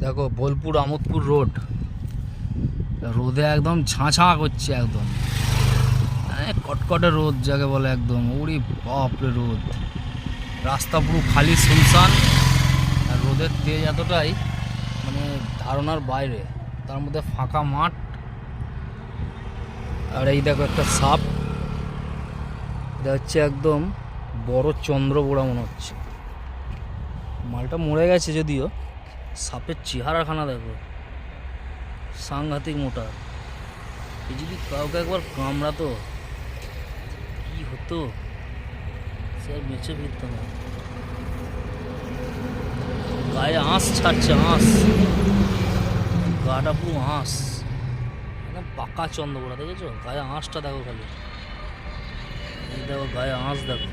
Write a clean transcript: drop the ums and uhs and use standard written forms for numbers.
দেখো বোলপুর আমোদপুর রোড, রোদে একদম ঝাঁ করছে, একদম কটকটে রোদ যাকে বলে, একদম ওরে বাপরে রোদ। রাস্তা পুরো খালি শুনশান, আর রোদের তেজ এতটাই মানে ধারণার বাইরে। তার মধ্যে ফাঁকা মাঠ, আর এই দেখো একটা সাপ, এটা হচ্ছে একদম বড় চন্দ্রবোড়া মনে হচ্ছে। মালটা মরে গেছে যদিও, সাপের চেহারাখানা দেখো, সাংঘাতিক মোটা। এই যদি কাউকে একবার কামড়াতো কি হতো, সে আর বেঁচে ফিরত না। গায়ে আঁশ ছাড়ছে, আঁশ, গাটা পুরো আঁশ, একদম পাকা চন্দ্রবোড়া। দেখেছো গায়ে আঁশটা দেখো, খালি এই দেখো গায়ে আঁশ দেখো।